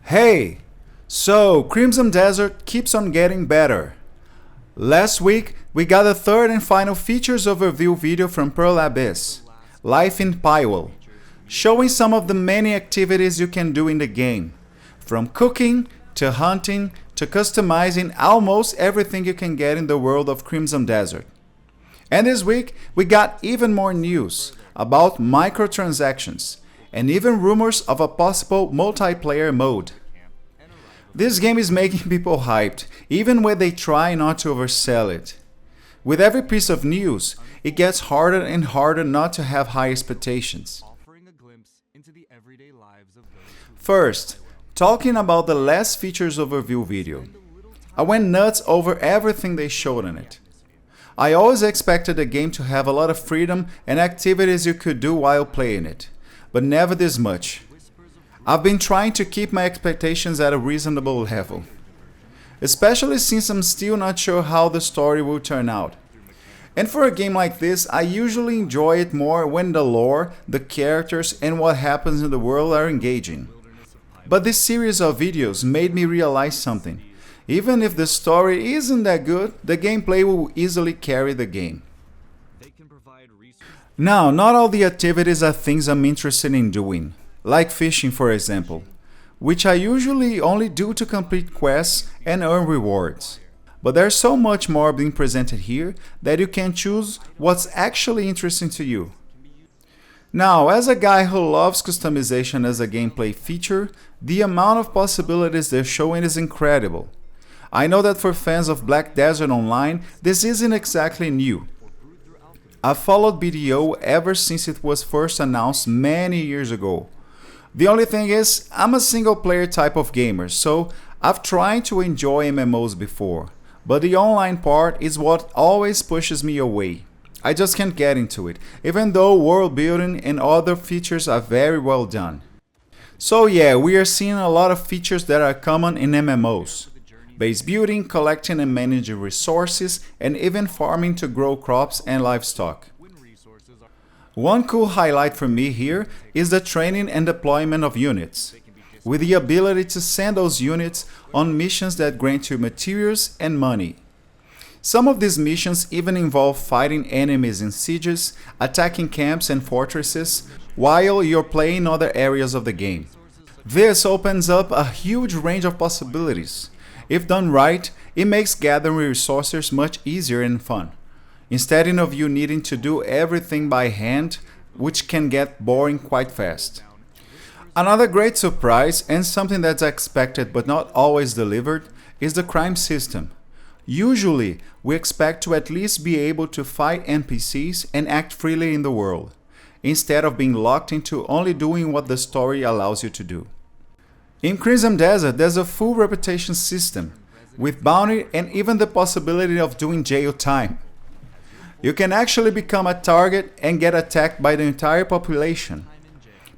Hey! So, Crimson Desert keeps on getting better. Last week, we got the third and final features overview video from Pearl Abyss, Life in Pywel, showing some of the many activities you can do in the game, from cooking, to hunting, to customizing almost everything you can get in the world of Crimson Desert. And this week, we got even more news about microtransactions, and even rumors of a possible multiplayer mode. This game is making people hyped, even when they try not to oversell it. With every piece of news, it gets harder and harder not to have high expectations. First, talking about the last features overview video. I went nuts over everything they showed in it. I always expected the game to have a lot of freedom and activities you could do while playing it, but never this much. I've been trying to keep my expectations at a reasonable level, especially since I'm still not sure how the story will turn out. And for a game like this, I usually enjoy it more when the lore, the characters, and what happens in the world are engaging. But this series of videos made me realize something. Even if the story isn't that good, the gameplay will easily carry the game. Now, not all the activities are things I'm interested in doing, like fishing for example, which I usually only do to complete quests and earn rewards. But there's so much more being presented here that you can choose what's actually interesting to you. Now, as a guy who loves customization as a gameplay feature, the amount of possibilities they're showing is incredible. I know that for fans of Black Desert Online, this isn't exactly new. I've followed BDO ever since it was first announced many years ago. The only thing is, I'm a single player type of gamer, so I've tried to enjoy MMOs before, but the online part is what always pushes me away. I just can't get into it, even though world building and other features are very well done. So yeah, we are seeing a lot of features that are common in MMOs. Base building, collecting and managing resources, and even farming to grow crops and livestock. One cool highlight for me here is the training and deployment of units, with the ability to send those units on missions that grant you materials and money. Some of these missions even involve fighting enemies in sieges, attacking camps and fortresses, while you're playing other areas of the game. This opens up a huge range of possibilities. If done right, it makes gathering resources much easier and fun, instead of you needing to do everything by hand, which can get boring quite fast. Another great surprise, and something that's expected but not always delivered, is the crime system. Usually, we expect to at least be able to fight NPCs and act freely in the world, instead of being locked into only doing what the story allows you to do. In Crimson Desert, there's a full reputation system, with bounty and even the possibility of doing jail time. You can actually become a target and get attacked by the entire population.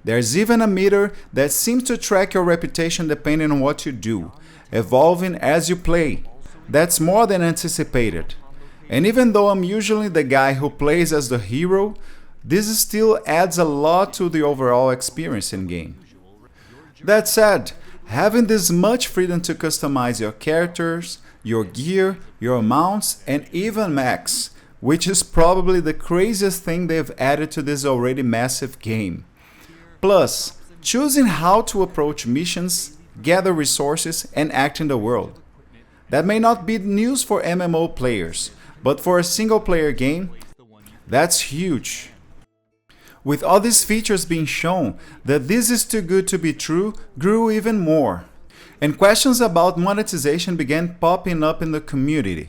There's even a meter that seems to track your reputation depending on what you do, evolving as you play. That's more than anticipated. And even though I'm usually the guy who plays as the hero, this still adds a lot to the overall experience in-game. That said, having this much freedom to customize your characters, your gear, your mounts, and even mechs, which is probably the craziest thing they've added to this already massive game. Plus, choosing how to approach missions, gather resources, and act in the world. That may not be news for MMO players, but for a single-player game, that's huge. With all these features being shown, that this is too good to be true grew even more. And questions about monetization began popping up in the community.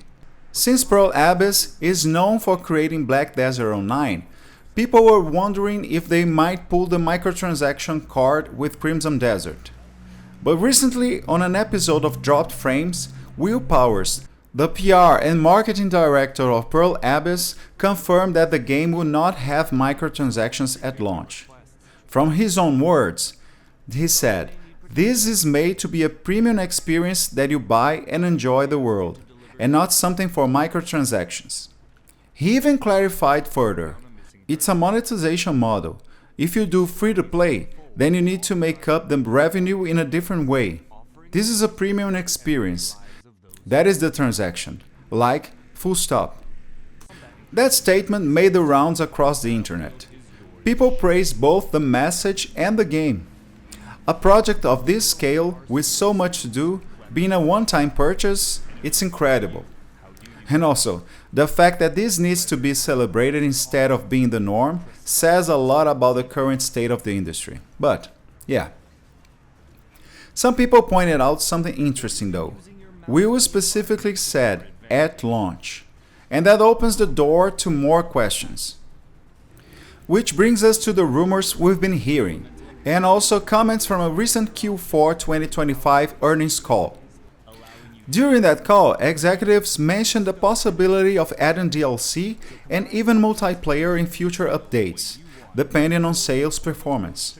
Since Pearl Abyss is known for creating Black Desert Online, people were wondering if they might pull the microtransaction card with Crimson Desert. But recently, on an episode of Dropped Frames, Will Powers, the PR and marketing director of Pearl Abyss, confirmed that the game will not have microtransactions at launch. From his own words, he said, "This is made to be a premium experience that you buy and enjoy the world, and not something for microtransactions." He even clarified further, "It's a monetization model. If you do free to play, then you need to make up the revenue in a different way. This is a premium experience. That is the transaction. Like, full stop. That statement made the rounds across the internet. People praised both the message and the game. A project of this scale, with so much to do, being a one-time purchase, it's incredible. And also, the fact that this needs to be celebrated instead of being the norm says a lot about the current state of the industry. But, yeah. Some people pointed out something interesting though. Will specifically said, at launch. And that opens the door to more questions. Which brings us to the rumors we've been hearing, and also comments from a recent Q4 2025 earnings call. During that call, executives mentioned the possibility of adding DLC and even multiplayer in future updates, depending on sales performance.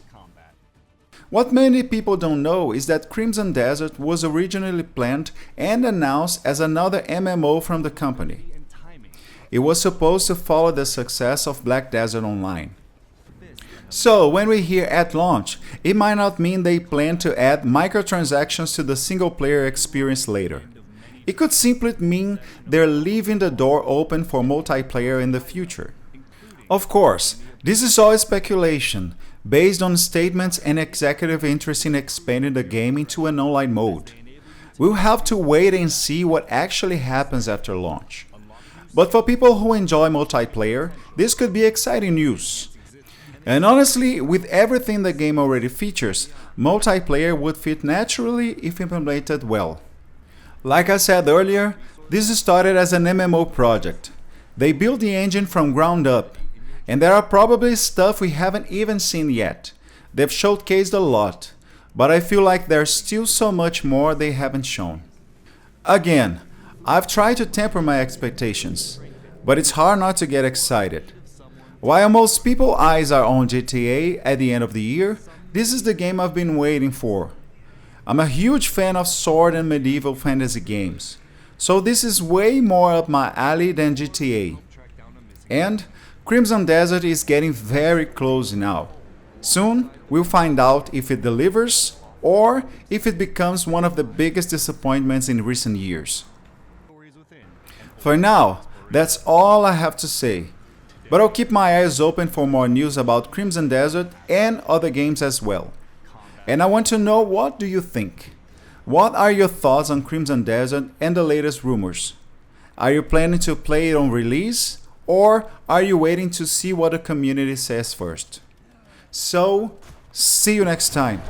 What many people don't know is that Crimson Desert was originally planned and announced as another MMO from the company. It was supposed to follow the success of Black Desert Online. So, when we hear at launch, it might not mean they plan to add microtransactions to the single-player experience later. It could simply mean they're leaving the door open for multiplayer in the future. Of course, this is all speculation, based on statements and executive interest in expanding the game into an online mode. We'll have to wait and see what actually happens after launch. But for people who enjoy multiplayer, this could be exciting news. And honestly, with everything the game already features, multiplayer would fit naturally if implemented well. Like I said earlier, this started as an MMO project. They built the engine from ground up, and there are probably stuff we haven't even seen yet. They've showcased a lot, but I feel like there's still so much more they haven't shown. Again, I've tried to temper my expectations, but it's hard not to get excited. While most people's eyes are on GTA at the end of the year, this is the game I've been waiting for. I'm a huge fan of sword and medieval fantasy games, so this is way more up my alley than GTA. And Crimson Desert is getting very close now. Soon, we'll find out if it delivers or if it becomes one of the biggest disappointments in recent years. For now, that's all I have to say. But I'll keep my eyes open for more news about Crimson Desert and other games as well. And I want to know, what do you think? What are your thoughts on Crimson Desert and the latest rumors? Are you planning to play it on release, or are you waiting to see what the community says first? So, see you next time.